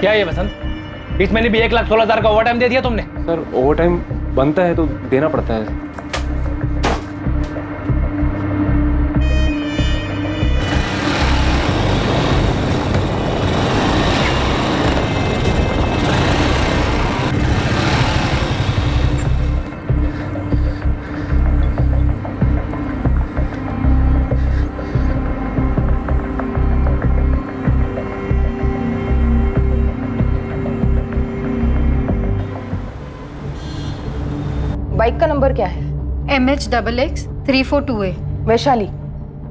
क्या ये बसंत, इस महीने भी 1,16,000 का ओवर टाइम दे दिया तुमने? सर ओवर टाइम बनता है तो देना पड़ता है। बाइक का नंबर क्या है? MH XX 342A। वैशाली,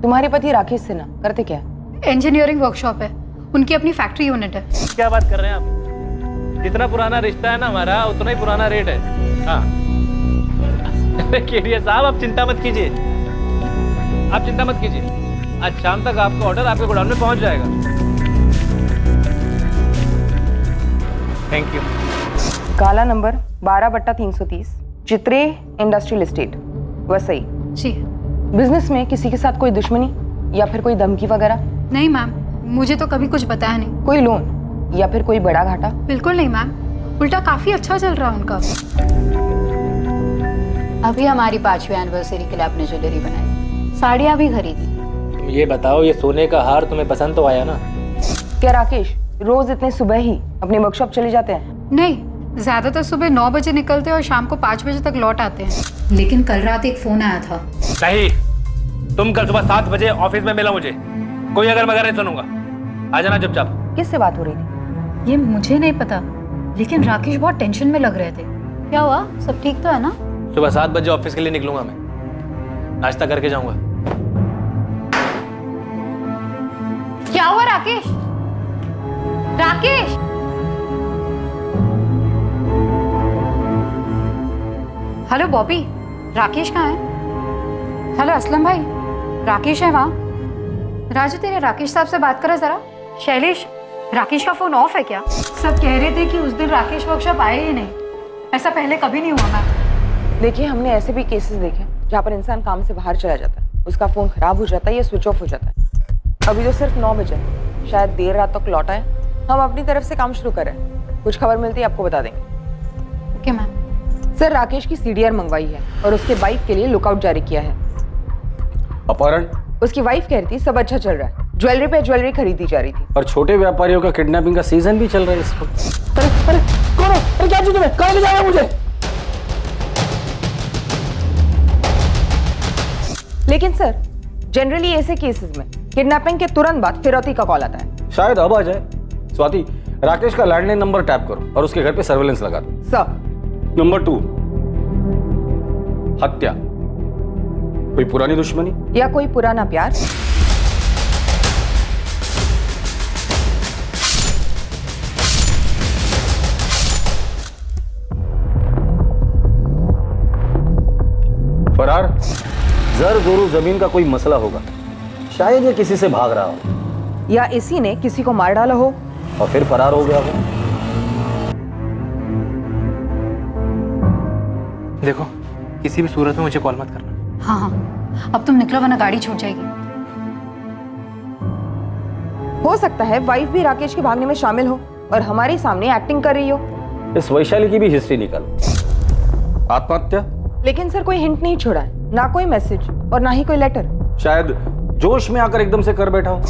तुम्हारे पति राकेश सिन्हा करते क्या? इंजीनियरिंग वर्कशॉप है, उनकी अपनी फैक्ट्री यूनिट है। क्या बात कर रहे हैं आप? जितना पुराना रिश्ता है ना हमारा, उतना ही पुराना रेट है। हाँ केडिया साहब, आप चिंता मत कीजिए, आप चिंता मत कीजिए। आज शाम तक आपका ऑर्डर आपके गोडाउन में पहुंच जाएगा। Thank you. काला नंबर 12/330, चित्रे इंडस्ट्रियल एस्टेट, वसई। जी। बिजनेस में किसी के साथ कोई दुश्मनी या फिर कोई धमकी वगैरह? नहीं मैम, मुझे तो कभी कुछ बताया नहीं। कोई लोन या फिर कोई बड़ा घाटा? बिल्कुल नहीं मैम, उल्टा काफी अच्छा चल रहा है उनका। अभी हमारी 5वीं एनिवर्सरी के लिए आपने ज्वेलरी बनाई, साड़ियाँ भी खरीदी। ये बताओ, ये सोने का हार तुम्हें पसंद तो आया ना? क्या राकेश रोज इतने सुबह ही अपनी वर्कशॉप चले जाते हैं? नहीं, ज्यादातर सुबह 9 बजे निकलते हैं और शाम को 5 बजे तक लौट आते हैं। लेकिन कल रात एक फोन आया था। नहीं, तुम कल सुबह 7 बजे ऑफिस में मिला मुझे। कोई अगर मगर नहीं सुनूंगा। आ जाना चुपचाप। किससे बात हो रही थी? ये मुझे नहीं पता, लेकिन राकेश बहुत टेंशन में लग रहे थे। क्या हुआ, सब ठीक तो है ना? सुबह 7 बजे ऑफिस के लिए निकलूंगा मैं, नाश्ता करके जाऊंगा। क्या हुआ राकेश? राकेश! हेलो बॉबी, राकेश कहाँ है? हेलो असलम भाई, राकेश है वहाँ? राजू, तेरे राकेश साहब से बात करा जरा। शैलेश, राकेश का फोन ऑफ है क्या? सब कह रहे थे कि उस दिन राकेश वर्कशॉप आए ही नहीं। ऐसा पहले कभी नहीं हुआ मैम। देखिए, हमने ऐसे भी केसेस देखे जहाँ पर इंसान काम से बाहर चला जाता है, उसका फोन खराब हो जाता है या स्विच ऑफ हो जाता है। अभी तो सिर्फ 9 बजे, शायद देर रात तक लौटा है। हम अपनी तरफ से काम शुरू करें, कुछ खबर मिलती है आपको बता देंगे। Okay ma'am. सर, राकेश की CDR मंगवाई है और उसके बाइक के लिए लुकआउट जारी किया है। अपहरण? उसकी वाइफ कह रही थी सब अच्छा चल रहा है, ज्वेलरी पे ज्वेलरी खरीदी जा रही थी। और छोटे व्यापारियों का किडनैपिंग का सीजन भी चल रहा है इस वक्त। अरे अरे, कौन हो? अरे क्या चीज है? कहाँ ले जा रहे हो मुझे? लेकिन सर, जनरली ऐसे केसेस में किडनैपिंग के तुरंत बाद फिरौती का कॉल आता है। शायद अब आ जाए। स्वाति, राकेश का लैंडलाइन नंबर टैप करो और उसके घर पे सर्वेलेंस लगा दो। सर। नंबर 2, हत्या। कोई पुरानी दुश्मनी या कोई पुराना प्यार? फरार? जर जोरू जमीन का कोई मसला होगा, शायद ये किसी से भाग रहा हो, या इसी ने किसी को मार डाला हो और फिर फरार हो गया हो। देखो, किसी भी सूरत में मुझे कॉल मत करना। हाँ हाँ, अब तुम निकलो वरना गाड़ी छूट जाएगी। हो सकता है वाइफ भी राकेश के भागने में शामिल हो और हमारे सामने एक्टिंग कर रही हो। इस वैशाली की भी हिस्ट्री निकालो। आत्महत्या? लेकिन सर, कोई हिंट नहीं छोड़ा है, ना कोई मैसेज और ना ही कोई लेटर। शायद जोश में आकर एकदम से कर बैठा हो।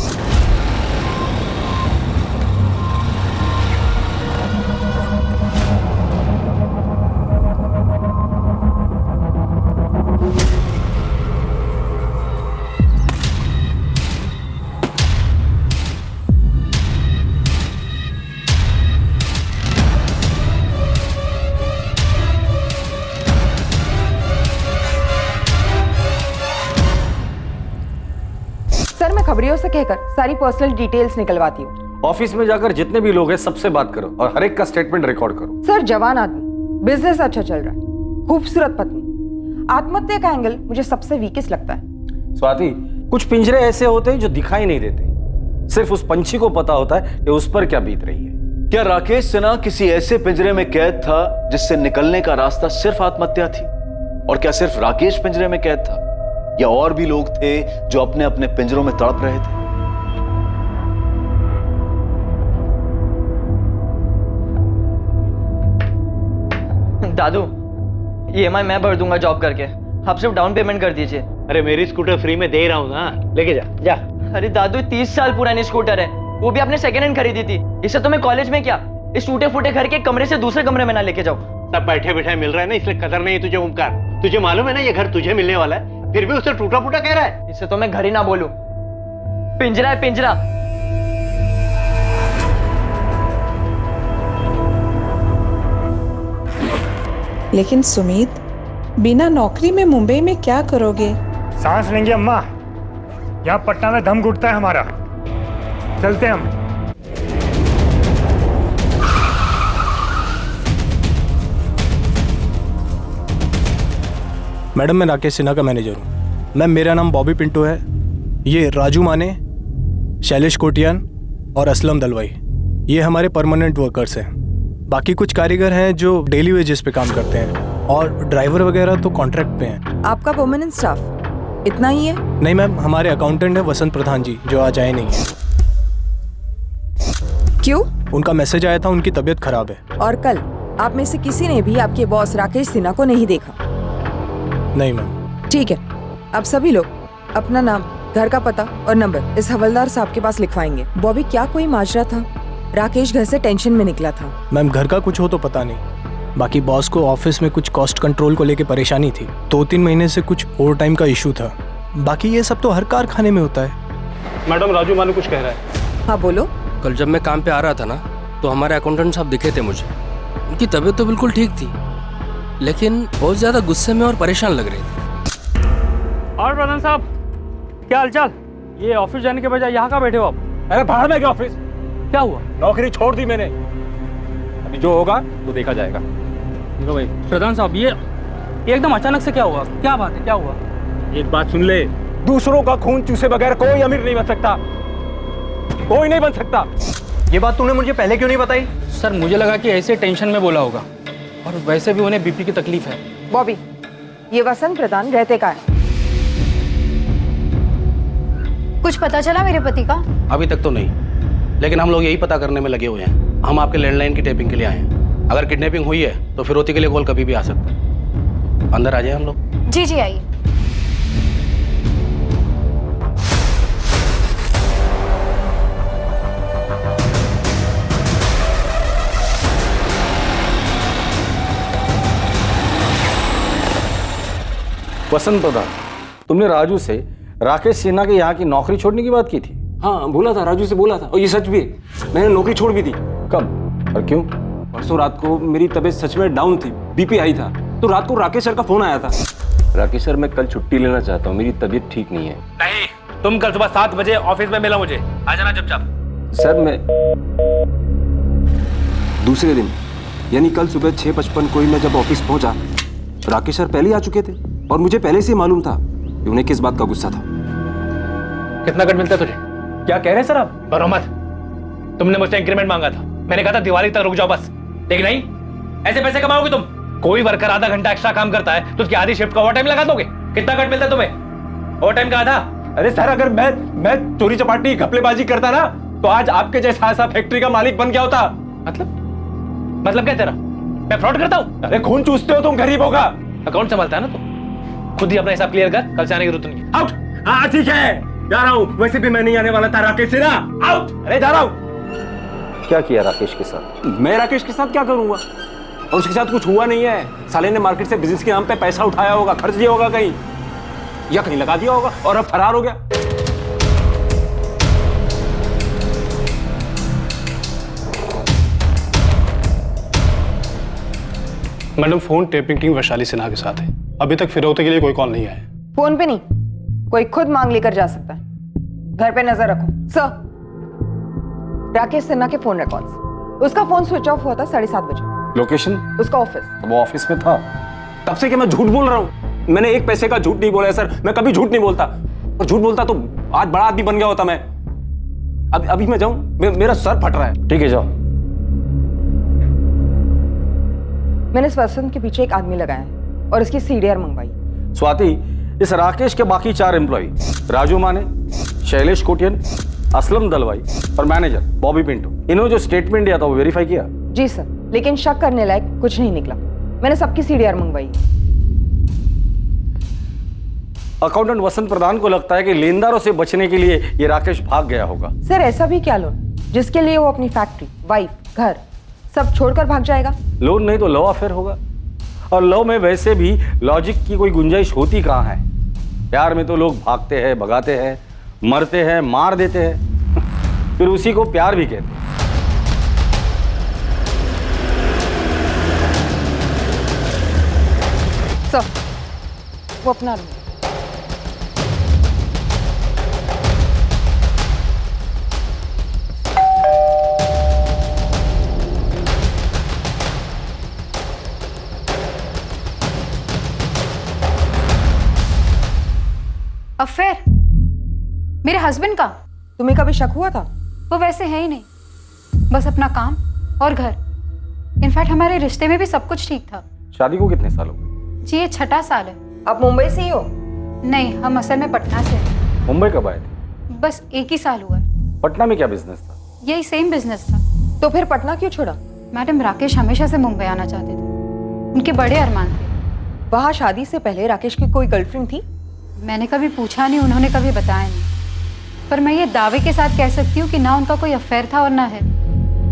सर, मैं खबरियों से कहकर सारी पर्सनल डिटेल्स निकलवाती हूँ। ऑफिस में जाकर जितने भी लोग हैं सबसे बात करो और हर एक का स्टेटमेंट रिकॉर्ड करो। सर, जवान आदमी, बिजनेस अच्छा चल रहा है, खूबसूरत पत्नी, आत्महत्या का एंगल मुझे सबसे वीकेस्ट लगता है। स्वाति, कुछ पिंजरे ऐसे होते हैं जो दिखाई नहीं देते, सिर्फ उस पंछी को पता होता है कि उस पर क्या बीत रही है। क्या राकेश सिन्हा किसी ऐसे पिंजरे में कैद था जिससे निकलने का रास्ता सिर्फ आत्महत्या थी? और क्या सिर्फ राकेश पिंजरे में कैद था या और भी लोग थे जो अपने अपने पिंजरों में तड़प रहे थे? दादू EMI मैं भर दूंगा जॉब करके, आप सिर्फ डाउन पेमेंट कर दीजिए। अरे मेरी स्कूटर फ्री में दे रहा हूँ ना, लेके जा जा। अरे दादू 30 साल पुरानी स्कूटर है, वो भी आपने सेकेंड हैंड खरीदी थी। इससे तो मैं कॉलेज में क्या इस टूटे फूटे घर के कमरे से दूसरे कमरे में ना लेके जाऊँ। सब बैठे बैठे मिल रहा है ना, इसलिए कदर नहीं तुझे ओमकार। तुझे मालूम है ना ये घर तुझे मिलने वाला है, फिर भी उसे टूटा फूटा कह रहा है। इससे तो मैं घर ही ना बोलूं, पिंजरा है पिंजरा। लेकिन सुमित, बिना नौकरी में मुंबई में क्या करोगे? सांस लेंगे अम्मा, यहाँ पटना में दम घुटता है हमारा। चलते हैं हम। मैडम मैं राकेश सिन्हा का मैनेजर हूँ। मैम मेरा नाम बॉबी पिंटू है। ये राजू माने, शैलेश कोटियान और असलम दलवाई ये हमारे परमानेंट वर्कर्स हैं। बाकी कुछ कारीगर हैं जो डेली वेजेस पे काम करते हैं और ड्राइवर वगैरह तो कॉन्ट्रैक्ट पे हैं। आपका परमानेंट स्टाफ इतना ही है? नहीं मैम, हमारे अकाउंटेंट है वसंत प्रधान जी जो आज आए नहीं है। क्यों? उनका मैसेज आया था, उनकी तबीयत खराब है। और कल आप में से किसी ने भी आपके बॉस राकेश सिन्हा को नहीं देखा? नहीं मैम। ठीक है, अब सभी लोग अपना नाम, घर का पता और नंबर इस हवलदार साहब के पास लिखवाएंगे। बॉबी क्या कोई माजरा था? राकेश घर से टेंशन में निकला था। मैम घर का कुछ हो तो पता नहीं, बाकी बॉस को ऑफिस में कुछ कॉस्ट कंट्रोल को लेके परेशानी थी। 2-3 महीने से कुछ ओवर टाइम का इशू था। बाकी ये सब तो हर कारखाने में होता है। मैडम राजू मानू कुछ कह रहा है। हाँ बोलो। कल जब मैं काम पे आ रहा था ना, तो हमारे अकाउंटेंट साहब दिखे थे मुझे। उनकी तबीयत तो बिल्कुल ठीक थी, लेकिन बहुत ज्यादा गुस्से में और परेशान लग रहे थे। और प्रधान साहब क्या हालचाल? ये ऑफिस जाने के बजाय यहाँ का बैठे हो आप? अरे बाहर में क्या ऑफिस? क्या हुआ? नौकरी छोड़ दी मैंने, अभी जो होगा तो देखा जाएगा। देखो भाई प्रधान साहब, ये एकदम अचानक से क्या हुआ? क्या बात है, क्या हुआ? एक बात सुन ले, दूसरों का खून चूसे बगैर कोई अमीर नहीं बन सकता, कोई नहीं बन सकता। ये बात तूने मुझे पहले क्यों नहीं बताई? सर मुझे लगा कि ऐसे टेंशन में बोला होगा, और वैसे भी उन्हें बीपी की तकलीफ है। बॉबी, ये वसंत प्रधान रहते का है? कुछ पता चला मेरे पति का? अभी तक तो नहीं, लेकिन हम लोग यही पता करने में लगे हुए हैं। हम आपके लैंडलाइन की टेपिंग के लिए आए हैं। अगर किडनैपिंग हुई है तो फिरौती के लिए कॉल कभी भी आ सकता है। अंदर आ जाए हम लोग। जी जी आइए। वसंत प्रधान, तुमने राजू से राकेश सिन्हा के यहाँ की नौकरी छोड़ने की बात की थी? हाँ बोला था, राजू से बोला था, और ये सच भी है। मैंने नौकरी छोड़ भी दी। कब और क्यों? परसों रात को मेरी तबीयत सच में डाउन थी, बीपी हाई था, तो रात को राकेश सर का फोन आया था। राकेश सर, मैं कल छुट्टी लेना चाहता हूँ, मेरी तबीयत ठीक नहीं है। नहीं, तुम कल सुबह 7 बजे ऑफिस में मिला मुझे, आ जाना चुपचाप। सर मैं दूसरे दिन यानी कल सुबह 6:55 को ही मैं जब ऑफिस पहुंचा, राकेश सर पहले ही आ चुके थे, और मुझे पहले से ही मालूम था कि उन्हें किस बात का गुस्सा था। कितना कट मिलता है तुझे? क्या कह रहे हैं सर आप? बरो मत। तुमने मुझसे इंक्रीमेंट मांगा था, मैंने कहा था दिवाली तक रुक जाओ बस, लेकिन नहीं। ऐसे पैसे कमाओगे तुम? कोई वर्कर आधा घंटा एक्स्ट्रा काम करता है तो उसकी आधी शिफ्ट का ओवर टाइम लगा दोगे? कितना कट मिलता है तुम्हें ओवर टाइम का आधा? अरे सर, अगर मैं चोरी चपाटी घपलेबाजी करता ना, तो आज आपके जैसा ऐसा फैक्ट्री का मालिक बन गया होता। मतलब क्या तेरा? मैं फ्रॉड करता हूँ? अरे खून चूसते हो तुम गरीबों का। अकाउंट संभालता है ना तू, खुद ही अपना हिसाब क्लियर कर, कल से आने की जरूरत नहीं। आउट। हाँ ठीक है, जा रहा हूँ। वैसे भी मैं नहीं आने वाला था राकेश सिन्हा। आउट। अरे जा रहा हूँ। क्या किया राकेश के साथ? मैं राकेश के साथ क्या करूंगा? और उसके साथ कुछ हुआ नहीं है। साले ने मार्केट से बिजनेस के नाम पे पैसा उठाया होगा, खर्च दिया होगा कहीं, या कहीं लगा दिया होगा, और अब फरार हो गया। Madam phone tapping team Vaishali Sinha के साथ है। अभी तक फिरौती के लिए कोई कॉल नहीं आया। फोन पे नहीं, कोई खुद मांग लेकर जा सकता है। घर पे नजर रखो सर। राकेश सिन्हा के फोन रिकॉर्ड्स, उसका फोन स्विच ऑफ हुआ था 7:30 बजे। लोकेशन? उसका ऑफिस। वो ऑफिस में था। तब से क्या मैं झूठ बोल रहा हूँ? मैंने एक पैसे का झूठ नहीं बोला है सर, मैं कभी झूठ नहीं बोलता। और झूठ बोलता तो आज बड़ा आदमी बन गया होता मैं। अभी मैं जाऊं? मेरा सर फट रहा है। ठीक है जाओ। मैंने इस वसंत के पीछे एक आदमी लगाया है और इसकी सीडीआर मंगवाई। स्वाति, इस राकेश के बाकी 4 एम्प्लॉय, राजू माने, शैलेश कोटियन, असलम दलवाई और मैनेजर बॉबी पिंटू, इन्होंने जो स्टेटमेंट दिया था वो वेरीफाई किया? जी सर, लेकिन शक करने लायक कुछ नहीं निकला। मैंने सबकी सीडीआर मंगवाई। अकाउंटेंट वसंत प्रधान को लगता है कि लेनदारों से बचने के लिए ये राकेश भाग गया होगा। सर ऐसा भी क्या लोन जिसके लिए वो अपनी फैक्ट्री, वाइफ, घर सब छोड़कर भाग जाएगा? लोन नहीं तो लव अफेयर होगा, और लव में वैसे भी लॉजिक की कोई गुंजाइश होती कहाँ है। प्यार में तो लोग भागते हैं, भगाते हैं, मरते हैं, मार देते हैं फिर उसी को प्यार भी कहते हैं। सर वो अपना रूम। अफेयर मेरे हस्बैंड का? तुम्हें कभी शक हुआ था? वो वैसे है ही नहीं, बस अपना काम और घर। इनफैक्ट हमारे रिश्ते में भी सब कुछ ठीक था। शादी को कितने साल हो गए? जी ये 6ठा साल है। आप मुंबई से ही हो? नहीं, हम असल में पटना से हैं। मुंबई कब आए थे? बस 1 ही साल हुआ है। पटना में क्या बिजनेस था? यही सेम बिजनेस था। तो फिर पटना क्यों छोड़ा? मैडम राकेश हमेशा से मुंबई आना चाहते थे, उनके बड़े अरमान थे। वहाँ शादी से पहले राकेश की कोई गर्लफ्रेंड थी? मैंने कभी पूछा नहीं, उन्होंने कभी बताया नहीं, पर मैं ये दावे के साथ कह सकती हूँ कि ना उनका कोई अफेयर था और ना है।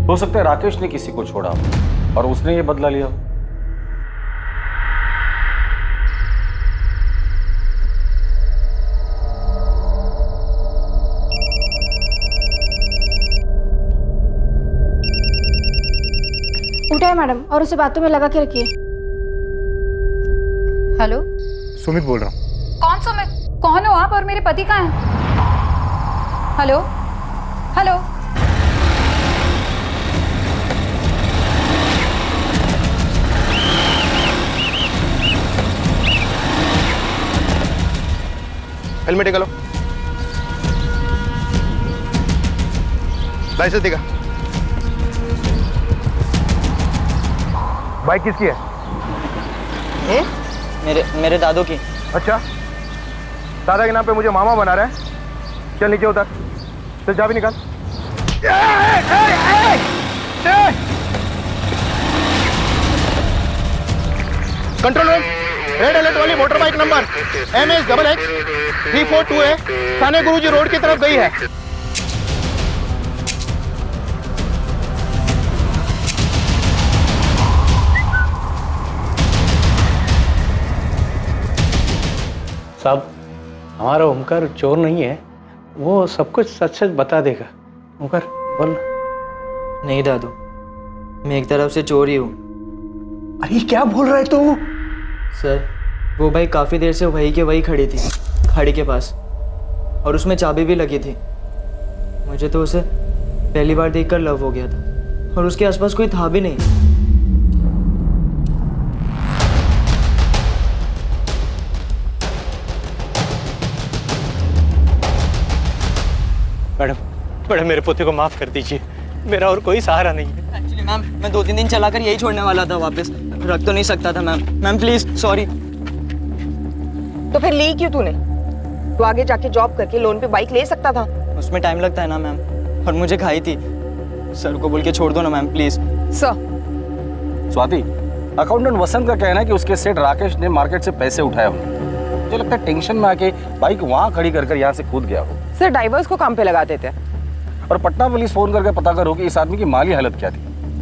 हो सकता है राकेश ने किसी को छोड़ा हो और उसने ये बदला लिया। उठाए मैडम और उसे बातों में लगा के रखिए। हेलो, सुमित बोल रहा हूँ। कौन सुमित? कौन हो आप और मेरे पति कहाँ हैं? हेलो हेलो, हेलमेट निकालो, लाइसेंस दिखा। बाइक किसकी है? मेरे दादू की। अच्छा, दादा के नाम पे मुझे मामा बना रहा है। चल नीचे उतर, चल चाबी निकाल। कंट्रोल रूम, रेड अलर्ट वाली motor bike number MS XX 342 थाने गुरुजी रोड की तरफ गई है। साहब, हमारा ओमकार चोर नहीं है, वो सब कुछ सच सच बता देगा। ओमकार बोल। नहीं दादू, मैं एक तरफ से चोर ही हूँ। अरे क्या बोल रहा है तू? सर वो बाइक काफ़ी देर से वही के वही खड़ी थी, खाड़ी के पास, और उसमें चाबी भी लगी थी। मुझे तो उसे पहली बार देखकर लव हो गया था, और उसके आसपास कोई था भी नहीं। मैडम मेरे पोते को माफ कर दीजिए, मेरा और कोई सहारा नहीं है। एक्चुअली मैम, मैं 2-3 दिन चलाकर यही छोड़ने वाला था, वापस रख तो नहीं सकता था मैम। Ma'am please, sorry. तो फिर ली क्यों तूने? तू आगे जाके जॉब करके लोन पे बाइक ले सकता था। उसमें टाइम लगता है ना मैम, और मुझे खाई थी। सर को बोल के छोड़ दो ना ma'am, please. Sir Swati, accountant Vasant का कहना है कि उसके सेठ राकेश ने मार्केट से पैसे उठाए होंगे। मुझे लगता है टेंशन में आके बाइक वहां खड़ी कर यहाँ से कूद गया हो। सर ड्राइवर्स को काम पे लगा देते हैं। और पटना पुलिस फोन करके पता करो कि इस आदमी की माली हालत क्या थी।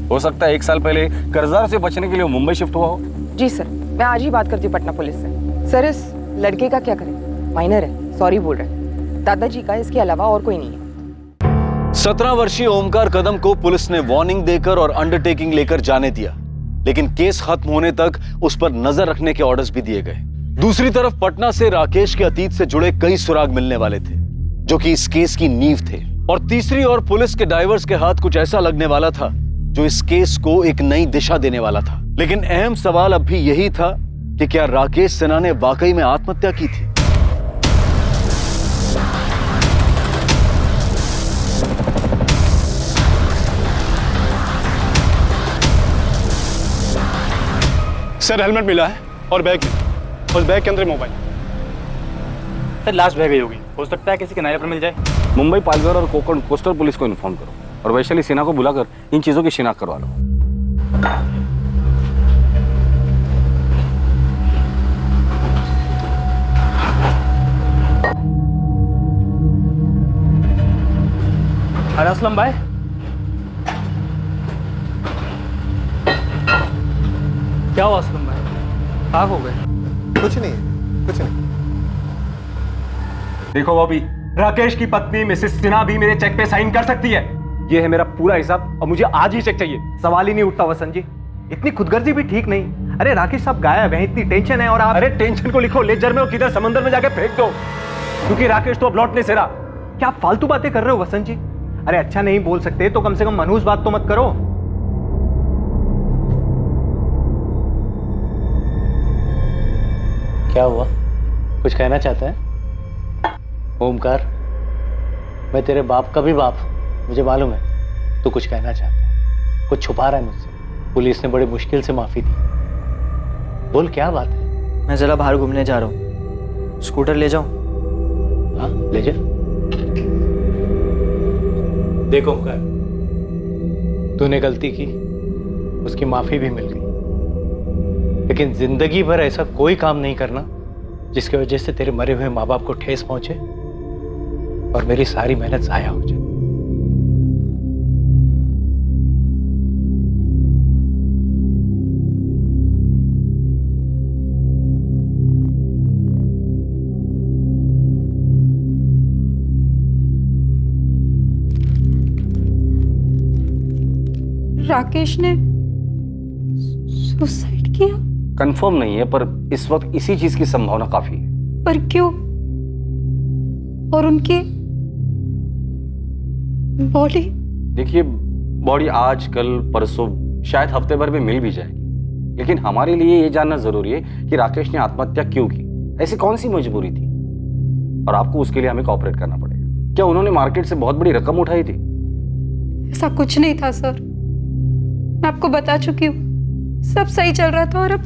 हो सकता है 1 साल पहले कर्जदार से बचने के लिए वो मुंबई शिफ्ट हुआ हो। जी सर, मैं आज ही बात करती हूँ पटना पुलिस से। सर इस लड़के का क्या करें? माइनर है, सॉरी बोल रहे हैं। दादाजी का इसके अलावा और कोई नहीं है। 17 वर्षीय ओमकार कदम को पुलिस ने वार्निंग देकर और अंडरटेकिंग लेकर जाने दिया, लेकिन केस खत्म होने तक उस पर नजर रखने के ऑर्डर्स भी दिए गए। दूसरी तरफ पटना से राकेश के अतीत से जुड़े कई सुराग मिलने वाले थे, जो कि इस केस की नींव थे। और तीसरी ओर पुलिस के डाइवर्स के हाथ कुछ ऐसा लगने वाला था जो इस केस को एक नई दिशा देने वाला था। लेकिन अहम सवाल अब भी यही था कि क्या राकेश सिन्हा ने वाकई में आत्महत्या की थी? सर हेलमेट मिला है और बैग भी, उस बैग के अंदर मोबाइल। सर लास्ट बैग होगी, हो सकता है किसी किनारे पर मिल जाए। मुंबई, पालघर और कोकण कोस्टल पुलिस को इन्फॉर्म करो और वैशाली सिन्हा को बुलाकर इन चीजों की शिनाख्त करवा लो। अरे असलम भाई, क्या हुआ असलम भाई, आग हो गए? कुछ नहीं, कुछ नहीं। देखो बॉबी, राकेश की पत्नी मिसेस सिन्हा भी मेरे चेक पे साइन कर सकती है। ये है मेरा पूरा हिसाब और मुझे आज ही चेक चाहिए। सवाल ही नहीं उठता वसंत जी, इतनी खुदगर्जी भी ठीक नहीं। अरे राकेश साहब गायब है, इतनी टेंशन है और आप। अरे टेंशन को लिखो लेजर में और किधर समंदर में जाके फेंक दो, क्योंकि राकेश तो अब लौट नहीं से रहा। क्या आप फालतू बातें कर रहे हो वसंत जी? अरे अच्छा नहीं बोल सकते तो कम से कम मनहूस बात तो मत करो। क्या हुआ, कुछ कहना चाहता है? ओमकार, मैं तेरे बाप का भी बाप हूं, मुझे मालूम है तू कुछ कहना चाहता है, कुछ छुपा रहा है मुझसे। पुलिस ने बड़ी मुश्किल से माफी दी, बोल क्या बात है? मैं जरा बाहर घूमने जा रहा हूँ, स्कूटर ले जाऊं? हाँ ले जा। देखो ओमकार, तूने गलती की, उसकी माफी भी मिल गई, लेकिन जिंदगी भर ऐसा कोई काम नहीं करना जिसकी वजह से तेरे मरे हुए माँ बाप को ठेस पहुंचे और मेरी सारी मेहनत जाया हो जाए। राकेश ने सुसाइड किया? कंफर्म नहीं है, पर इस वक्त इसी चीज की संभावना काफी है। पर क्यों? और उनकी बॉडी? देखिए, बॉडी आज कल परसों शायद हफ्ते भर में मिल भी जाएगी, लेकिन हमारे लिए ये जानना जरूरी है कि राकेश ने आत्महत्या क्यों की, ऐसी कौन सी मजबूरी थी, और आपको उसके लिए हमें कोऑपरेट करना पड़ेगा। क्या उन्होंने मार्केट से बहुत बड़ी रकम उठाई थी? ऐसा कुछ नहीं था सर, मैं आपको बता चुकी हूँ, सब सही चल रहा था और अब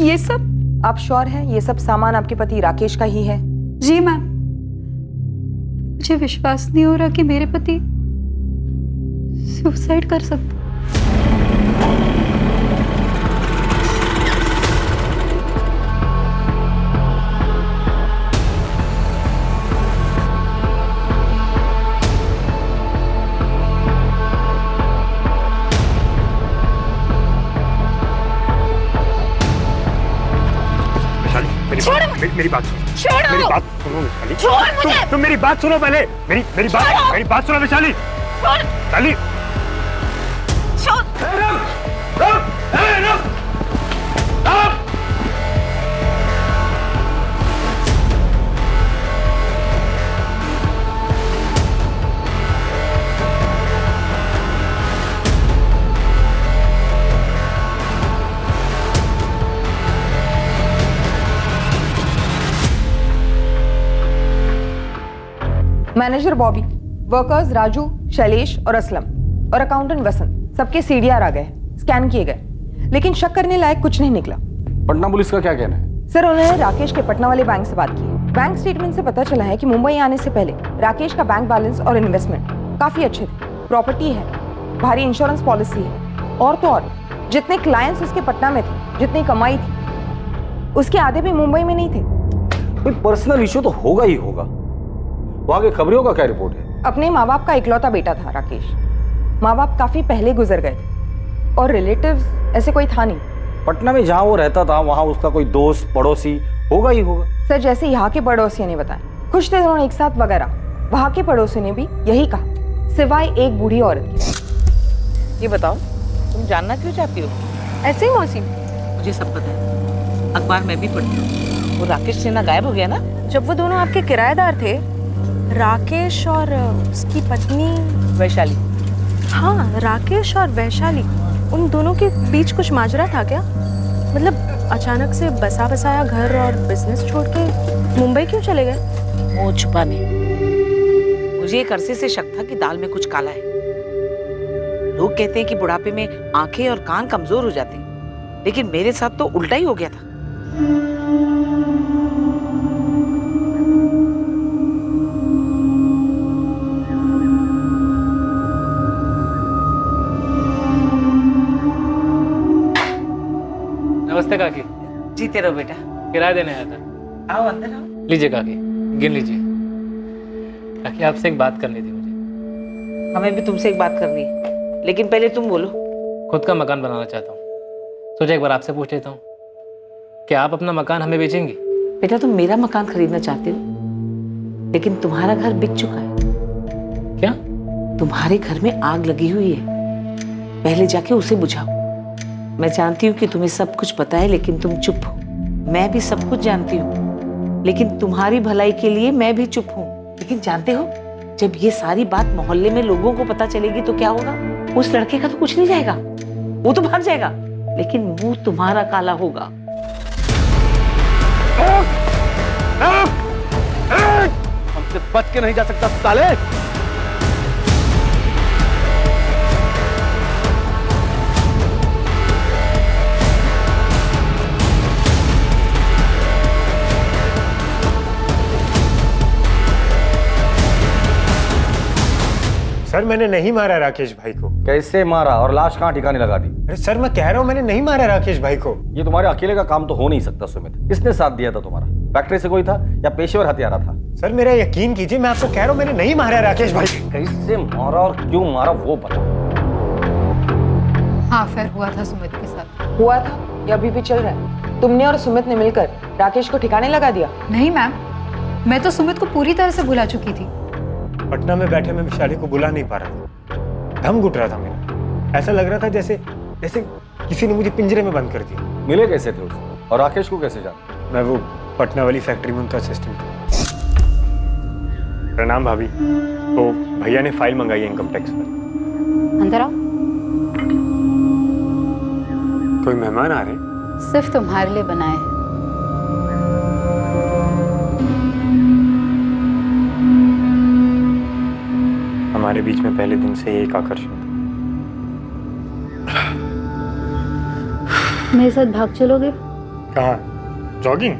ये सब। आप श्योर हैं ये सब सामान आपके पति राकेश का ही है? जी मैम, मुझे विश्वास नहीं हो रहा कि मेरे पति सुसाइड कर सकते। मेरी बात सुनो, छोड़ो! मेरी बात सुनो वैशाली। छोड़ मुझे! तुम मेरी बात सुनो पहले, मेरी बात सुनो वैशाली। वैशाली, मैनेजर बॉबी, वर्कर्स राजू, शैलेश और असलम और अकाउंटेंट वसंत, सबके सीडीआर आ गए, स्कैन किए गए, लेकिन शक करने लायक कुछ नहीं निकला। पटना पुलिस का क्या कहना है? सर, उन्होंने राकेश के पटना वाले बैंक से बात की। बैंक स्टेटमेंट से पता चला है कि मुंबई आने से पहले राकेश का बैंक बैलेंस और इन्वेस्टमेंट काफी अच्छे थे, प्रॉपर्टी है, भारी इंश्योरेंस पॉलिसी है, और तो और जितने क्लाइंट्स उसके पटना में थे, जितनी कमाई थी, उसके आधे भी मुंबई में नहीं थे। कोई पर्सनल इश्यू तो होगा ही होगा। वहां के खबरियों का क्या रिपोर्ट है? अपने माँ बाप का इकलौता बेटा था राकेश। माँ बाप काफी पहले गुजर गए थे और रिलेटिव्स ऐसे कोई था नहीं। पटना में जहां वो रहता था वहां उसका कोई दोस्त पड़ोसी होगा ही होगा। सर, जैसे यहाँ के पड़ोसियों ने बताया, खुश थे दोनों एक साथ वगैरह। वहाँ के पड़ोसियों ने भी यही कहा, सिवाय एक बूढ़ी औरत की। ये बताओ, तुम जानना क्यों चाहती हो? ऐसे ही मौसी, मुझे सब पता है, अखबार में भी पढ़ती हूँ। वो राकेश सिन्हा गायब हो गया ना? जब वो दोनों आपके किराएदार थे, राकेश और उसकी पत्नी वैशाली। हाँ, राकेश और वैशाली, उन दोनों के बीच कुछ माजरा था क्या? मतलब अचानक से बसा बसाया घर और बिजनेस छोड़ के मुंबई क्यों चले गए? मुंह छुपाने। मुझे एक अरसे से शक था कि दाल में कुछ काला है। लोग कहते हैं कि बुढ़ापे में आंखें और कान कमजोर हो जाते हैं, लेकिन मेरे साथ तो उल्टा ही हो गया था। नमस्ते काकी। जीते रहो बेटा। किराया देने आया था। आओ अंदर आओ। लीजिए काकी, गिन लीजिए। काकी, आपसे एक बात करनी थी मुझे। हमें भी तुमसे एक बात करनी है, लेकिन पहले तुम बोलो। खुद का मकान बनाना चाहता हूँ, सोचा एक बार आपसे पूछ लेता हूँ, क्या आप अपना मकान हमें बेचेंगी? बेटा तुम मेरा मकान खरीदना चाहते हो, लेकिन तुम्हारा घर बिक चुका है। क्या? तुम्हारे घर में आग लगी हुई है, पहले जाके उसे बुझाओ। मैं जानती हूँ कि तुम्हें सब कुछ पता है, लेकिन तुम चुप हो। मैं भी सब कुछ जानती हूँ, लेकिन तुम्हारी भलाई के लिए मैं भी चुप हूँ। लेकिन जानते हो, जब ये सारी बात मोहल्ले में लोगों को पता चलेगी तो क्या होगा? उस लड़के का तो कुछ नहीं जाएगा, वो तो भाग जाएगा, लेकिन मुंह तुम्हारा काला होगा। हमसे बच के नहीं जा सकता साले। सर मैंने नहीं मारा राकेश भाई को। कैसे मारा और लाश कहाँ ठिकाने लगा दी? अरे सर मैं कह रहा हूँ मैंने नहीं मारा राकेश भाई को। ये तुम्हारे अकेले का काम तो हो नहीं सकता सुमित। किसने साथ दिया था तुम्हारा? फैक्ट्री से कोई था या पेशेवर हत्यारा था? सर मेरा यकीन कीजिए, मैं आपको कह रहा हूँ मैंने नहीं मारा राकेश भाई। कैसे मारा और क्यों मारा वो बता। हाँ अफेयर हुआ था सुमित के साथ। हुआ था या अभी भी चल रहा है? तुमने और सुमित ने मिलकर राकेश को ठिकाने लगा दिया? नहीं मैम, मैं तो सुमित को पूरी तरह से भुला चुकी थी। पटना में बैठे मैं विशाली को बुला नहीं पा रहा था, दम घुट रहा था मेरा। ऐसा लग रहा था जैसे किसी ने मुझे पिंजरे में बंद कर दिया। मिले कैसे थे उससे और राकेश को कैसे जाना? मैं वो पटना वाली फैक्ट्री में उनका असिस्टेंट था। प्रणाम भाभी। तो भैया ने फाइल मंगाई है इनकम टैक्स पर। अंदर आओ। कोई मेहमान आ रहे हैं? सिर्फ तुम्हारे लिए बनाए हैं। हमारे बीच में पहले दिन से एक आकर्षण था। मेरे साथ भाग चलोगे? कहाँ? जॉगिंग?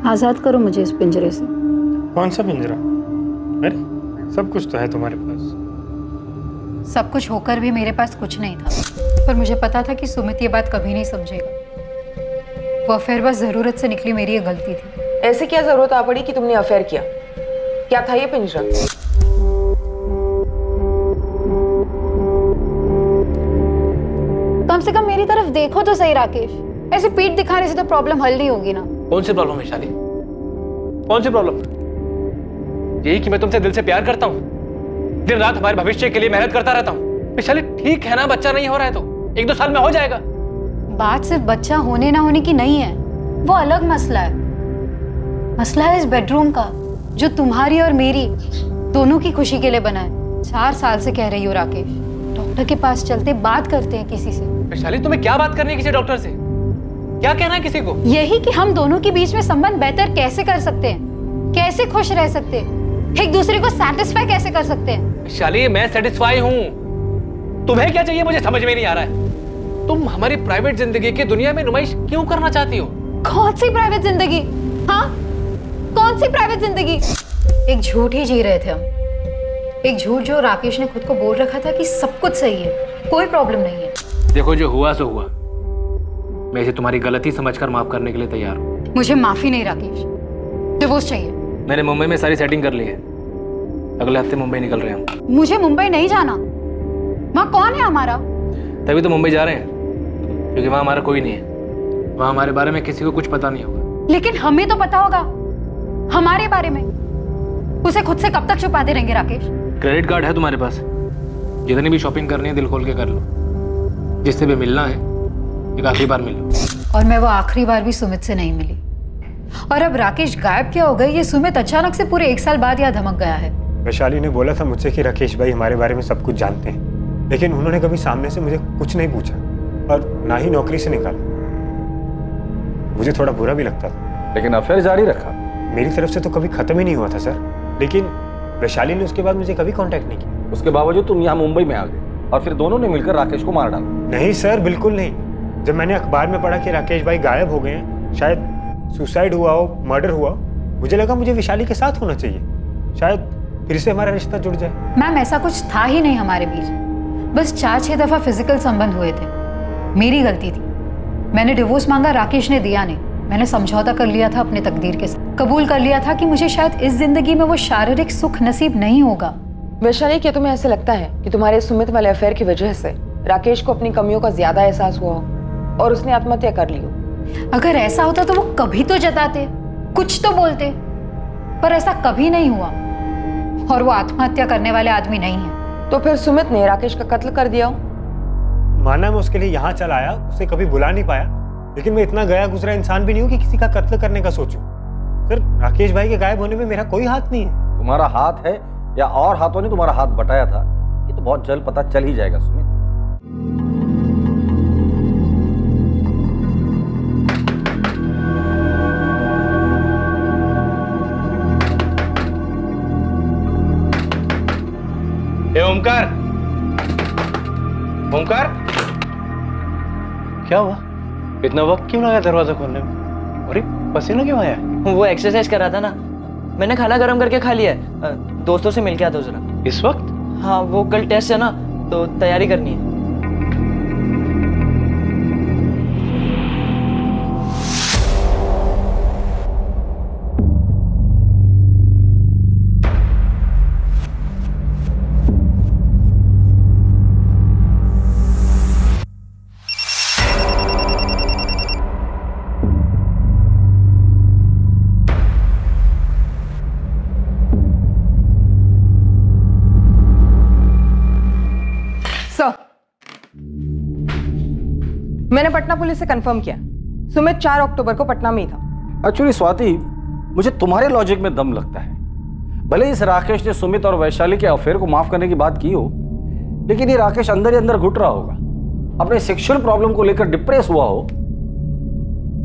आजाद करो मुझे इस पिंजरे से। कौन सा पिंजरा? अरे सब कुछ तो है तुम्हारे पास। सब कुछ होकर भी मेरे पास कुछ नहीं था, पर मुझे पता था कि सुमित ये बात कभी नहीं समझेगा। वो अफेयर बस जरूरत से निकली, मेरी ये गलती थी। ऐसे क्या जरूरत आ पड़ी कि तुमने अफेयर किया? क्या था ये पिंजरा? कम से कम मेरी तरफ देखो तो सही राकेश। ऐसे पीठ दिखाने से तो प्रॉब्लम हल नहीं होगी ना। कौन सी प्रॉब्लम है शाली? कौन सी प्रॉब्लम? यही कि मैं तुमसे दिल से प्यार करता हूँ, दिन रात हमारे भविष्य के लिए मेहनत करता रहता हूँ। विशाली ठीक है ना, बच्चा नहीं हो रहा है तो 1-2 साल में हो जाएगा। बात सिर्फ बच्चा होने ना होने की नहीं है, वो अलग मसला है। मसला है इस बेडरूम का, जो तुम्हारी और मेरी दोनों की खुशी के लिए बना है। 4 साल से कह रही हो राकेश, डॉक्टर के पास चलते बात करते हैं किसी से। विशाली तुम्हें क्या बात करनी है किसी डॉक्टर से? क्या कहना है किसी को? यही कि हम दोनों के बीच में संबंध बेहतर कैसे कर सकते हैं, कैसे खुश रह सकते हैं, एक दूसरे को सैटिस्फाई कैसे कर सकते हैं। विशाली मैं सेटिस्फाई हूँ, तुम्हें क्या चाहिए मुझे समझ में नहीं आ रहा है। तुम हमारी प्राइवेट जिंदगी की दुनिया में नुमाइश क्यों करना चाहती हो? कौन सी प्राइवेट जिंदगी? हाँ कौन सी प्राइवेट जिंदगी? एक झूठ ही जी रहे थे हम, एक झूठ जो राकेश ने खुद को बोल रखा था कि सब कुछ सही है, कोई प्रॉब्लम नहीं है। देखो जो हुआ सो हुआ, मैं इसे तुम्हारी गलती समझकर माफ करने के लिए तैयार हूँ। मुझे माफी नहीं राकेश, डिवोर्स चाहिए। मैंने मुंबई में सारी सेटिंग कर ली है, अगले हफ्ते मुंबई निकल रहे हैं। मुझे मुंबई नहीं जाना, वहाँ कौन है हमारा? तभी तो मुंबई जा रहे हैं, क्योंकि वहाँ हमारा कोई नहीं है, वहाँ हमारे बारे में किसी को कुछ पता नहीं होगा। लेकिन हमें तो पता होगा हमारे बारे में, उसे खुद से कब तक छुपाते रहेंगे राकेश? क्रेडिट कार्ड है तुम्हारे पास, जितनी भी शॉपिंग करनी है दिल खोल के कर लो, जिससे भी मिलना है एक आखिरी बार मिलो। और मैं वो आखिरी बार भी सुमित से नहीं मिली, और अब राकेश गायब क्या हो गए ये सुमित अचानक से पूरे 1 साल बाद यहाँ धमक गया है। वैशाली ने बोला था मुझसे कि राकेश भाई हमारे बारे में सब कुछ जानते हैं, लेकिन उन्होंने कभी सामने से मुझे कुछ नहीं पूछा और ना ही नौकरी से निकाला। मुझे थोड़ा बुरा भी लगता था, लेकिन अफेयर जारी रखा। मेरी तरफ से तो कभी खत्म ही नहीं हुआ था सर, लेकिन वैशाली ने उसके बाद मुझे कभी कांटेक्ट नहीं किया। उसके बावजूद तुम यहाँ मुंबई में आ गए और फिर दोनों ने मिलकर राकेश को मार डाला। नहीं सर, बिल्कुल नहीं। जब मैंने अखबार में पढ़ा कि राकेश भाई गायब हो गए हैं, शायद सुसाइड हुआ हो, मर्डर हुआ, मुझे लगा मुझे विशाली के साथ होना चाहिए, शायद फिर से हमारा रिश्ता जुड़ जाए। मैम ऐसा कुछ था ही नहीं हमारे बीच, बस 4-6 दफा फिजिकल संबंध हुए थे। मेरी गलती थी, मैंने डिवोर्स मांगा, राकेश ने दिया नहीं। मैंने समझौता कर लिया था अपने तकदीर के साथ, कबूल कर लिया था कि मुझे शायद इस जिंदगी में वो शारीरिक सुख नसीब नहीं होगा, वैशाली, क्या तुम्हें ऐसे लगता है कि तुम्हारे सुमित वाले अफेयर की वजह से राकेश को अपनी कमियों का ज्यादा एहसास हुआ हो और उसने आत्महत्या कर ली हो? अगर ऐसा होता तो वो कभी तो जताते, कुछ तो बोलते, पर ऐसा कभी नहीं हुआ और वो आत्महत्या करने वाले आदमी नहीं है। तो फिर सुमित ने राकेश का कत्ल कर दिया हो? माना मैं उसके लिए यहाँ चल आया, उसे कभी बुला नहीं पाया, लेकिन मैं इतना गया गुजरा इंसान भी नहीं हूँ कि किसी का कत्ल करने का सोचूं। सर, राकेश भाई के गायब होने में मेरा कोई हाथ नहीं है। तुम्हारा हाथ है या और हाथों ने तुम्हारा हाथ बटाया था, ये तो बहुत जल्द पता चल ही जाएगा सुमित। ए ओमकार, ओमकार, क्या हुआ? इतना वक्त क्यों लगा दरवाजा खोलने में? अरे पसीना क्यों आया? वो एक्सरसाइज कर रहा था ना, मैंने खाना गर्म करके खा लिया है। दोस्तों से मिल के आता हूँ जरा। इस वक्त? हाँ, वो कल टेस्ट है ना, तो तैयारी करनी है। मैंने पटना पुलिस से कंफर्म किया, सुमित 4 अक्टूबर को पटना में ही था। एक्चुअली स्वाति, मुझे तुम्हारे लॉजिक में दम लगता है। भले इस राकेश ने सुमित और वैशाली के अफेयर को माफ करने की बात की हो, लेकिन ये राकेश अंदर ही अंदर घुट रहा होगा, अपने सेक्सुअल प्रॉब्लम को लेकर डिप्रेस हुआ हो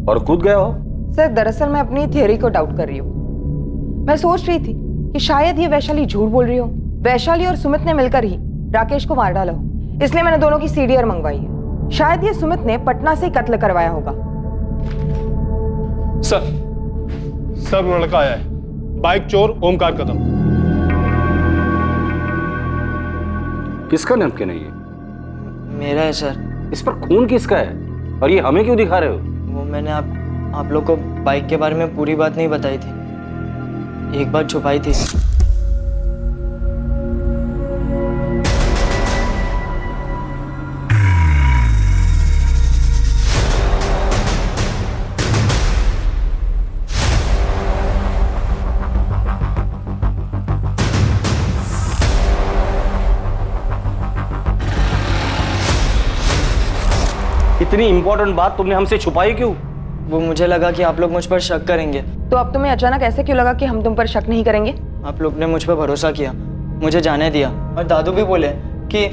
और कूद गया हो। सर, दरअसल मैं अपनी थियोरी को डाउट कर रही हूँ। मैं सोच रही थी कि शायद ये वैशाली झूठ बोल रही हो, वैशाली और सुमित ने मिलकर ही राकेश को मार डाला हो, इसलिए मैंने दोनों की सीडीआर मंगवाई है। शायद ये सुमित ने पटना से ही कत्ल करवाया होगा। सर वो लड़का आया है, बाइक चोर ओमकार कदम। किसका नमकीन है ये? मेरा है सर। इस पर खून किसका है और ये हमें क्यों दिखा रहे हो? वो मैंने आप लोग को बाइक के बारे में पूरी बात नहीं बताई थी, एक बात छुपाई थी। इतनी इंपॉर्टेंट बात तुमने हमसे छुपाई क्यों? वो मुझे लगा कि आप लोग मुझ पर शक करेंगे। तो अब तुम्हें अचानक ऐसे क्यों लगा कि हम तुम पर शक नहीं करेंगे? आप लोग ने मुझ पर भरोसा किया, मुझे जाने दिया, और दादू भी बोले कि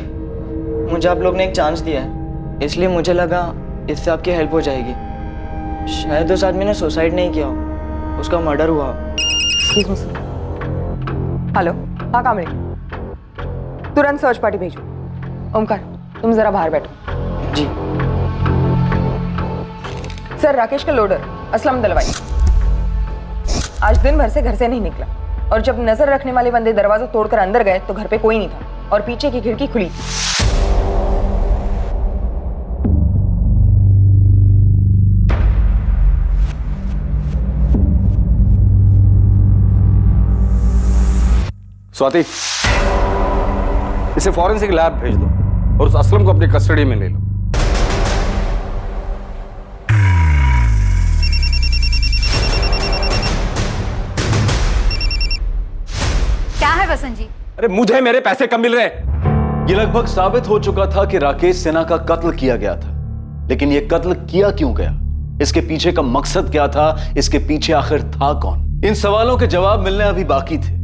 मुझे आप लोग ने एक चांस दिया है, इसलिए मुझे लगा इससे आपकी हेल्प हो जाएगी। शायद उस आदमी ने सुसाइड नहीं किया हो, उसका मर्डर हुआ। हेलो, हाँ कामड़ी, तुरंत सर्च पार्टी भेजो। ओमकार, तुम जरा बाहर बैठो। जी सर, राकेश का लोडर असलम दलवाई आज दिन भर से घर से नहीं निकला, और जब नजर रखने वाले बंदे दरवाजा तोड़कर अंदर गए तो घर पे कोई नहीं था और पीछे की खिड़की खुली थी। स्वाति, इसे फॉरेंसिक लैब भेज दो और उस असलम को अपनी कस्टडी में ले लो। क्या है बसंत जी? अरे मुझे मेरे पैसे कम मिल रहे हैं। ये लगभग साबित हो चुका था कि राकेश सिन्हा का कत्ल किया गया था, लेकिन यह कत्ल किया क्यों गया, इसके पीछे का मकसद क्या था, इसके पीछे आखिर था कौन, इन सवालों के जवाब मिलने अभी बाकी थे।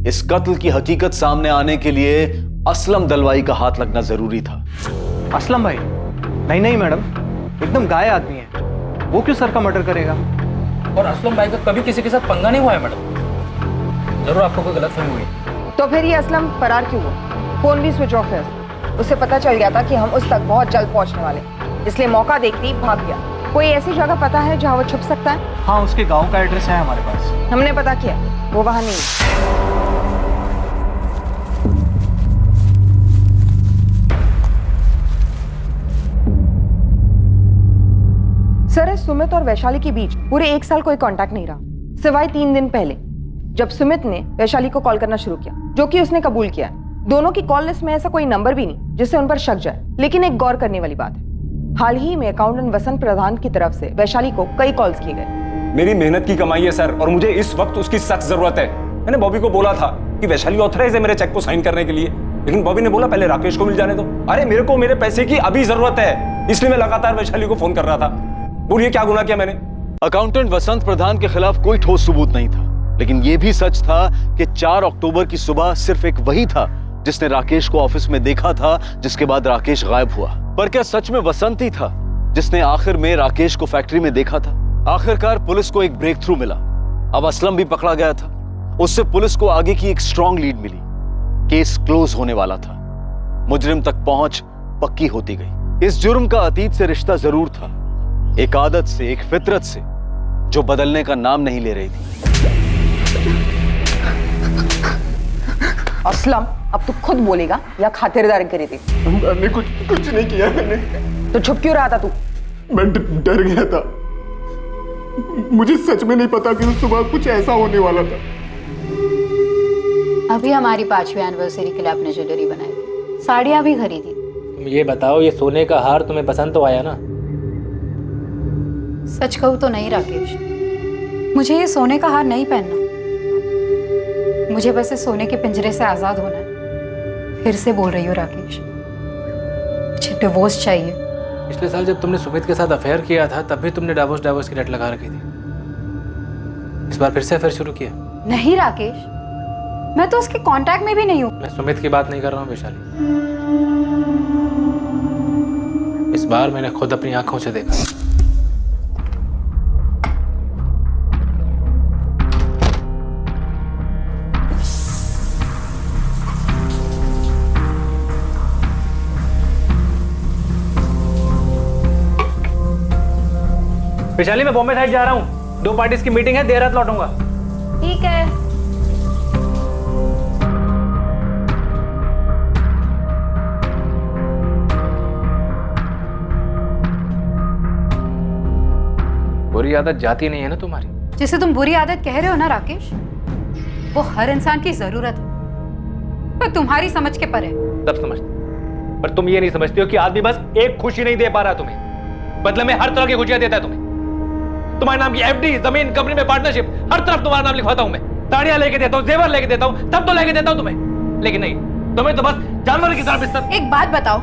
इस कत्ल की हकीकत सामने आने के लिए असलम दलवाई का हाथ लगना जरूरी था। असलम भाई? नहीं मैडम, एकदम गाय आदमी है, वो क्यों सर का मर्डर करेगा? और असलम भाई का कभी किसी के साथ पंगा नहीं हुआ है मैडम, जरूर आपको कोई गलतफहमी हुई। तो फिर ये असलम फरार क्यों हुआ? फोन भी स्विच ऑफ है, उसे पता चल गया था कि हम उस तक बहुत जल्द पहुंचने वाले, इसलिए मौका देखते ही भाग गया। कोई ऐसी जगह पता है जहां वो छुप सकता है? हाँ, उसके गांव का एड्रेस है हमारे पास। हमने पता किया, वो वहां नहीं है। सर, सुमित और वैशाली के बीच पूरे 1 साल कोई कांटेक्ट नहीं रहा, सिवाय 3 दिन पहले जब सुमित ने वैशाली को कॉल करना शुरू किया, जो कि उसने कबूल किया। दोनों की कॉल लिस्ट में ऐसा कोई नंबर भी नहीं जिससे उन पर शक जाए। लेकिन एक गौर करने वाली बात है, हाल ही में अकाउंटेंट वसंत प्रधान की तरफ से वैशाली को कई कॉल्स किए गए। मेरी मेहनत की कमाई है सर, और मुझे इस वक्त उसकी सख्त जरूरत है। मैंने बॉबी को बोला था कि वैशाली ऑथराइज है मेरे चेक को साइन करने के लिए, लेकिन बॉबी ने बोला पहले राकेश को मिल जाने दो। अरे मेरे को मेरे पैसे की अभी जरूरत है, इसलिए मैं लगातार वैशाली को फोन कर रहा था। बोलिए क्या गुनाह किया मैंने? अकाउंटेंट वसंत प्रधान के खिलाफ कोई ठोस सबूत नहीं था, लेकिन यह भी सच था कि 4 अक्टूबर की सुबह सिर्फ एक वही था जिसने राकेश को ऑफिस में देखा था, जिसके बाद राकेश गायब हुआ। पर क्या सच में वसंत ही था जिसने आखिर में राकेश को फैक्ट्री में देखा था? आखिरकार पुलिस को एक ब्रेक थ्रू मिला। अब असलम भी पकड़ा गया था। उससे पुलिस को आगे की एक स्ट्रॉन्ग लीड मिली। केस क्लोज होने वाला था। मुजरिम तक पहुंच पक्की होती गई। इस जुर्म का अतीत से रिश्ता जरूर था, एक आदत से, एक फितरत से, जो बदलने का नाम नहीं ले रही थी। असलम, अब तू खुद बोलेगा या खातिरदारी करी थी? मैंने कुछ नहीं किया। मैंने तो छुप क्यों रहा था तू? मैं डर गया था। मुझे सच में नहीं पता कि उस सुबह कुछ ऐसा होने वाला था। अभी हमारी 5वीं एनिवर्सरी के लिए आपने ज्वेलरी बनाई थी, साड़ियाँ भी खरीदी। तुम ये बताओ, ये सोने का हार तुम्हें पसंद तो आया ना? सच कहूँ तो नहीं राकेश, मुझे ये सोने का हार नहीं पहनना। मुझे बस इस सोने के पिंजरे से आज़ाद होना है। फिर से बोल रही हूँ राकेश, मुझे डिवोर्स चाहिए। पिछले साल जब तुमने सुमित के साथ अफेयर किया था तब भी तुमने डाइवोर्स की रट लगा रखी थी। इस बार फिर से अफेयर शुरू किया? नहीं राकेश, मैं तो उसके कांटेक्ट में भी नहीं हूँ। मैं सुमित की बात नहीं कर रहा हूँ वैशाली। इस बार मैंने खुद अपनी आंखों से देखा। वैशाली, मैं बॉम्बे साइड जा रहा हूँ, 2 पार्टीज की मीटिंग है, देर रात लौटूंगा। ठीक है। बुरी आदत जाती नहीं है ना तुम्हारी? जिसे तुम बुरी आदत कह रहे हो ना राकेश, वो हर इंसान की जरूरत है, पर तुम्हारी समझ के परे। सब समझते, पर तुम ये नहीं समझते हो कि आदमी बस एक खुशी नहीं दे पा रहा तुम्हें, बदले में हर तरह की खुशियां देता है तुम्हें। तुम्हारे नाम की एफडी, जमीन, कंपनी में पार्टनरशिप, हर तरफ तुम्हारा नाम लिखवाता हूं मैं। साड़ियां लेके देता हूं, जेवर लेके देता हूं, सब तो लेके देता हूं तुम्हें, लेकिन नहीं, तुम्हें तो बस जानवर की तरह बिस्तर। एक बात बताओ,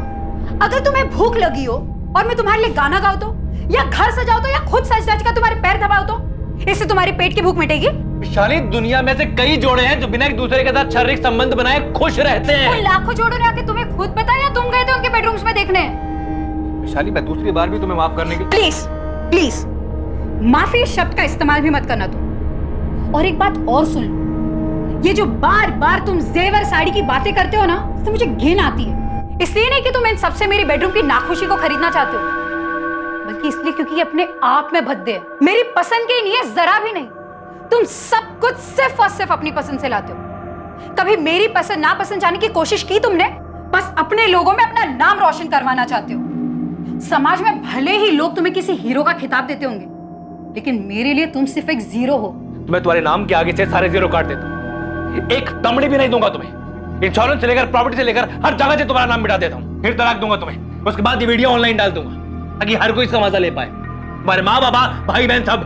अगर तुम्हें भूख लगी हो और मैं तुम्हारे लिए गाना गाऊं तो, या घर सजाओ तो, या खुद सज सज कर तुम्हारे पैर दबाओ तो, इससे तुम्हारे पेट की भूख मिटेगी? विशाली, दुनिया में से कई जोड़े हैं जो बिना एक दूसरे के साथ शारीरिक संबंध बनाए खुश रहते हैं। वो लाखों जोड़ों ने आके तुम्हें खुद बताया या तुम गए थे उनके बेडरूम्स में देखने? विशाली, मैं दूसरी बार भी तुम्हें माफ करने की। प्लीज प्लीज, माफी शब्द का इस्तेमाल भी मत करना तुम। और एक बात और सुन लो, ये जो बार बार तुम जेवर साड़ी की बातें करते हो ना, तो मुझे घिन आती है। इसलिए नहीं कि तुम इन सबसे मेरी बेडरूम की नाखुशी को खरीदना चाहते हो, बल्कि इसलिए क्योंकि ये अपने आप में भद्दे है, मेरी पसंद के नहीं है, जरा भी नहीं। तुम सब कुछ सिर्फ और सिर्फ अपनी पसंद से लाते हो। कभी मेरी पसंद नापसंद जाने की कोशिश की तुमने? बस अपने लोगों में अपना नाम रोशन करवाना चाहते हो। समाज में भले ही लोग तुम्हें किसी हीरो का खिताब देते होंगे, लेकिन मेरे लिए तुम सिर्फ एक जीरो हो। मैं तुम्हारे नाम के आगे से सारे जीरो काट देता हूं, एक तमड़ी भी नहीं दूंगा तुम्हें। इंश्योरेंस से लेकर प्रॉपर्टी से लेकर हर जगह से तुम्हारा नाम मिटा देता हूं, फिर तलाक दूंगा तुम्हें। उसके बाद ये वीडियो ऑनलाइन डाल दूंगा ताकि हर कोई इसका मजा ले पाए। तुम्हारे माँ बाबा, भाई बहन सब,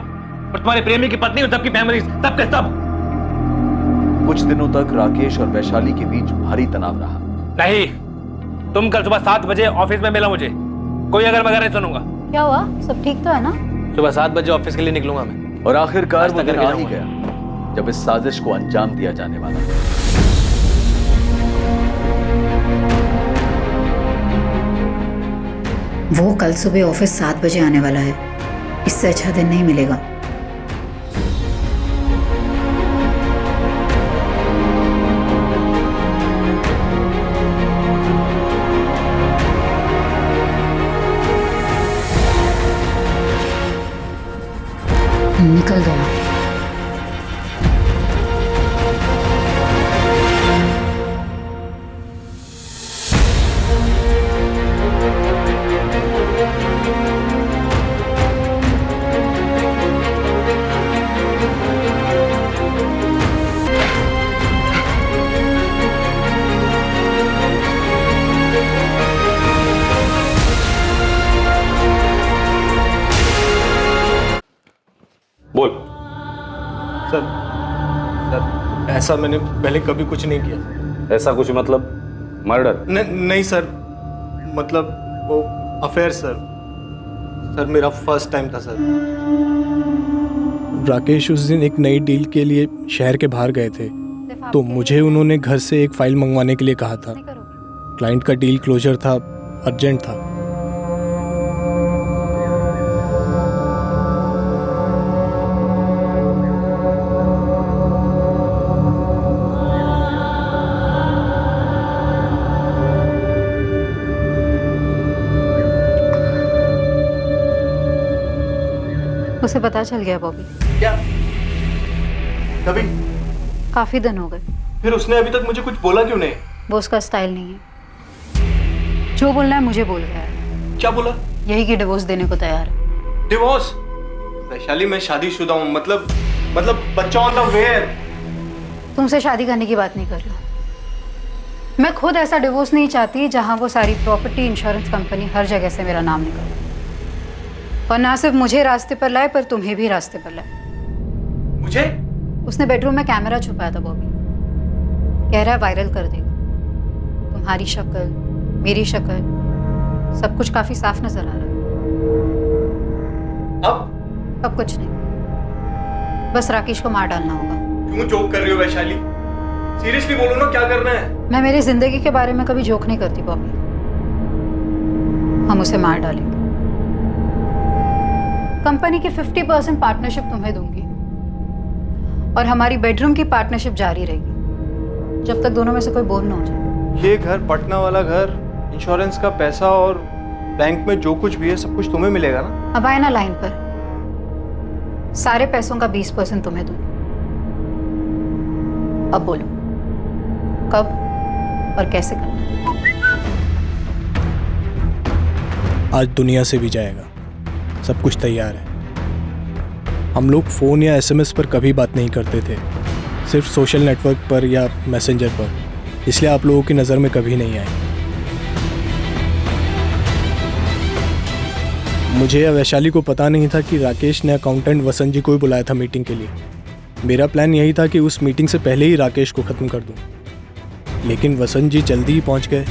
और तुम्हारे प्रेमी की पत्नी, सबकी फैमिली, सबके सब। कुछ दिनों तक राकेश और वैशाली के बीच भारी तनाव रहा। नहीं, तुम कल सुबह 7 बजे ऑफिस में मिला मुझे, कोई अगर वगैरह नहीं सुनूंगा। क्या हुआ? सब ठीक तो है ना? सुबह 7 बजे ऑफिस के लिए निकलूंगा मैं। और आखिरकार वो दिन आ ही गया जब इस साजिश को अंजाम दिया जाने वाला था। वो कल सुबह ऑफिस 7 बजे आने वाला है, इससे अच्छा दिन नहीं मिलेगा। निकल गया। सर सर ऐसा मैंने पहले कभी कुछ नहीं किया। ऐसा कुछ मतलब मर्डर? नहीं सर, मतलब वो अफेयर सर। सर मेरा फर्स्ट टाइम था सर। राकेश उस दिन एक नई डील के लिए शहर के बाहर गए थे, तो मुझे उन्होंने घर से एक फाइल मंगवाने के लिए कहा था। क्लाइंट का डील क्लोजर था, अर्जेंट था। उसे पता चल गया बॉबी। क्या? कभी? काफी दिन हो गए। फिर उसने अभी तक मुझे कुछ बोला क्यों नहीं? वो उसका स्टाइल नहीं है। जो बोलना है मुझे बोल गया है। क्या बोला? यही कि डिवोर्स देने को तैयार है। डिवोर्स? वैशाली मैं शादीशुदा हूँ, मतलब बच्चा ऑन द वे है। तुमसे शादी करने की बात नहीं कर रही हूँ। मैं खुद ऐसा डिवोर्स नहीं चाहती जहाँ वो सारी प्रॉपर्टी, इंश्योरेंस कंपनी, हर जगह से मेरा नाम निकले। और ना सिर्फ मुझे रास्ते पर लाए, पर तुम्हें भी रास्ते पर लाए। मुझे? उसने बेडरूम में कैमरा छुपाया था बॉबी। कह रहा है वायरल कर देगा। तुम्हारी शक्ल, मेरी शक्ल, सब कुछ काफी साफ नजर आ रहा है। अब कुछ नहीं, बस राकेश को मार डालना होगा। क्यों जोक कर रही हो वैशाली? सीरियसली बोलो ना, क्या करना है? मैं मेरी जिंदगी के बारे में कभी जोक नहीं करती बॉबी। हम उसे मार डालेंगे। कंपनी की 50% पार्टनरशिप तुम्हें दूंगी और हमारी बेडरूम की पार्टनरशिप जारी रहेगी जब तक दोनों में से कोई बोर ना हो जाए। ये घर, पटना वाला घर, इंश्योरेंस का पैसा और बैंक में जो कुछ भी है सब कुछ तुम्हें मिलेगा ना? अब आए ना लाइन पर। सारे पैसों का 20% तुम्हें दूंगी। अब बोलो कब और कैसे करना? आज दुनिया से भी जाएगा, सब कुछ तैयार है। हम लोग फ़ोन या एसएमएस पर कभी बात नहीं करते थे, सिर्फ सोशल नेटवर्क पर या मैसेंजर पर, इसलिए आप लोगों की नज़र में कभी नहीं आए। मुझे या वैशाली को पता नहीं था कि राकेश ने अकाउंटेंट वसंत जी को ही बुलाया था मीटिंग के लिए। मेरा प्लान यही था कि उस मीटिंग से पहले ही राकेश को ख़त्म कर दूं, लेकिन वसंत जी जल्दी ही पहुंच गए।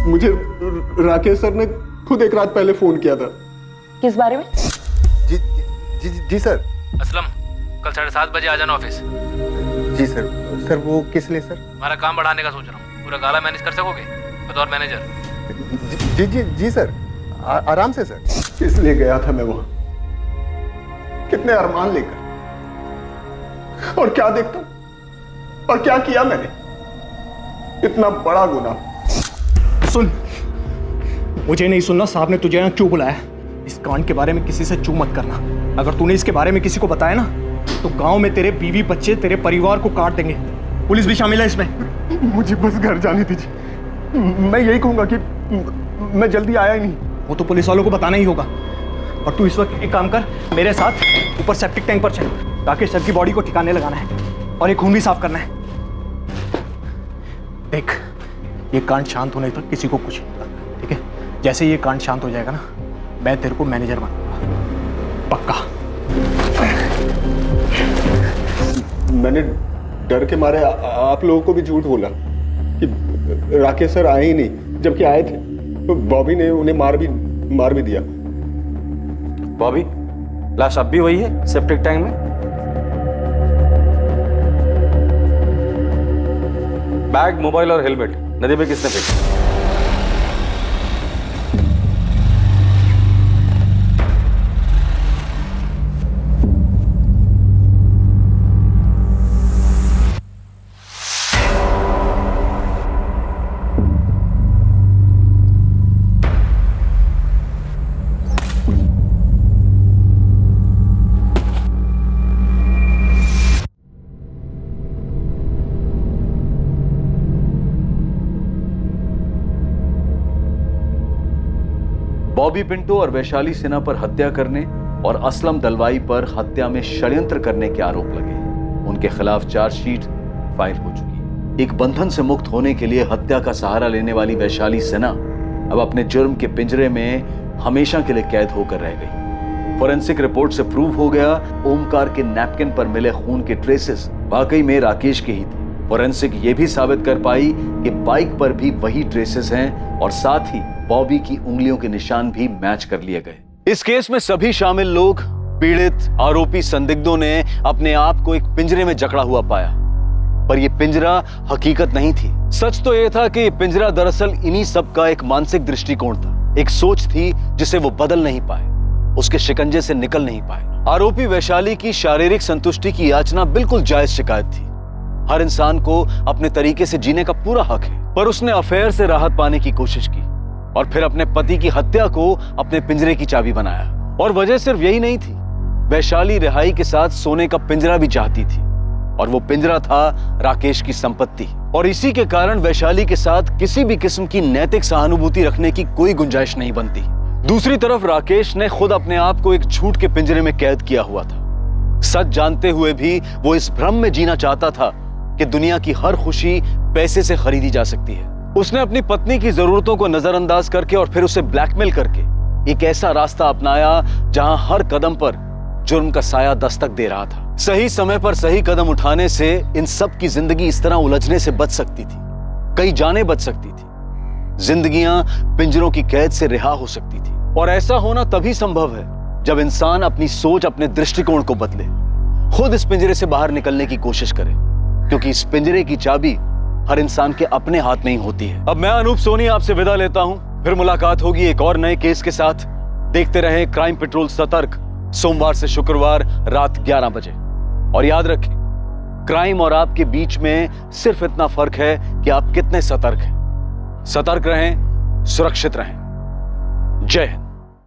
मुझे राकेश सर ने खुद एक रात पहले फोन किया था। किस बारे में? जी सर। असलम, कल 7:30 बजे आ जाना ऑफिस। जी सर। सर वो किस लिए सर? हमारा काम बढ़ाने का सोच रहा हूँ। पूरा गाला मैनेज कर सकोगे बतौर मैनेजर? जी सर, आराम से सर। इसलिए गया था मैं वहां, कितने अरमान लेकर, और क्या देखता हूं, और क्या किया मैंने, इतना बड़ा गुनाह। सुन, मुझे नहीं सुनना, साहब ने तुझे यहाँ क्यों बुलाया। इस कांड के बारे में किसी से चू मत करना। अगर तूने इसके बारे में किसी को बताया ना तो गांव में तेरे बीवी बच्चे, तेरे परिवार को काट देंगे। पुलिस भी शामिल है इसमें। मुझे बस घर जाने दीजिए। मैं यही कहूंगा कि मैं जल्दी आया ही नहीं। वो तो पुलिस वालों को बताना ही होगा। और तू इस वक्त एक काम कर, मेरे साथ ऊपर सेप्टिक टैंक पर चल। राकेश सर की बॉडी को ठिकाने लगाना है और एक खून भी साफ करना है। देख, ये कांड शांत होने तक किसी को कुछ नहीं पता, ठीक है? जैसे ये कांड शांत हो जाएगा ना, मैं तेरे को मैनेजर बनाऊंगा, पक्का। मैंने डर के मारे आप लोगों को भी झूठ बोला कि राकेश सर आए ही नहीं, जबकि आए थे तो बॉबी ने उन्हें मार भी दिया। बॉबी, लाश अब भी वही है सेप्टिक टैंक में? बैग, मोबाइल और हेलमेट नदी में किसने फेंका? बॉबी पिंटो और वैशाली सिन्हा पर हत्या करने और असलम दलवाई पर हत्या में षड्यंत्र करने के आरोप लगे। उनके खिलाफ चार्जशीट फाइल हो चुकी। एक बंधन से मुक्त होने के लिए हत्या का सहारा लेने वाली वैशाली सिन्हा अब अपने जुर्म के पिंजरे में हमेशा के लिए कैद होकर रह गई। फोरेंसिक रिपोर्ट से प्रूव हो गया ओमकार के नैपकिन पर मिले खून के ट्रेसेस वाकई में राकेश के ही थे। फोरेंसिक ये भी साबित कर पाई कि बाइक पर भी वही ट्रेसेस हैं और साथ ही बॉबी की उंगलियों के निशान भी मैच कर लिए गए। इस केस में सभी शामिल लोग, पीड़ित, आरोपी, संदिग्धों ने अपने आप को एक पिंजरे में जकड़ा हुआ पाया, पर यह पिंजरा हकीकत नहीं थी। सच तो यह था कि यह पिंजरा दरअसल इन्हीं सब का एक मानसिक दृष्टिकोण था, एक सोच थी जिसे वो बदल नहीं पाए, उसके शिकंजे से निकल नहीं पाए। आरोपी वैशाली की शारीरिक संतुष्टि की याचना बिल्कुल जायज शिकायत थी। हर इंसान को अपने तरीके से जीने का पूरा हक है, पर उसने अफेयर से राहत पाने की कोशिश की और फिर अपने पति की हत्या को अपने पिंजरे की चाबी बनाया। और वजह सिर्फ यही नहीं थी, वैशाली रिहाई के साथ सोने का पिंजरा भी चाहती थी और वो पिंजरा था राकेश की संपत्ति। और इसी के कारण वैशाली के साथ किसी भी किस्म की नैतिक सहानुभूति रखने की कोई गुंजाइश नहीं बनती। दूसरी तरफ राकेश ने खुद अपने आप को एक झूठ के पिंजरे में कैद किया हुआ था। सच जानते हुए भी वो इस भ्रम में जीना चाहता था कि दुनिया की हर खुशी पैसे से खरीदी जा सकती है। उसने अपनी पत्नी की जरूरतों को नजरअंदाज करके और फिर उसे ब्लैकमेल करके एक ऐसा रास्ता अपनाया जहां हर कदम पर जुर्म का साया दस्तक दे रहा था। सही समय पर सही कदम उठाने से इन सब की जिंदगी इस तरह उलझने से बच सकती थी, कई जानें बच सकती थी, जिंदगियां पिंजरों की कैद से रिहा हो सकती थी। और ऐसा होना तभी संभव है जब इंसान अपनी सोच, अपने दृष्टिकोण को बदले, खुद इस पिंजरे से बाहर निकलने की कोशिश करे, क्योंकि इस पिंजरे की चाबी हर इंसान के अपने हाथ में ही होती है। अब मैं अनूप सोनी आपसे विदा लेता हूं, फिर मुलाकात होगी एक और नए केस के साथ। देखते रहें क्राइम पेट्रोल सतर्क, सोमवार से शुक्रवार रात 11 बजे। और याद रखें, क्राइम और आपके बीच में सिर्फ इतना फर्क है कि आप कितने सतर्क हैं। सतर्क रहें, सुरक्षित रहें। जय हिंद।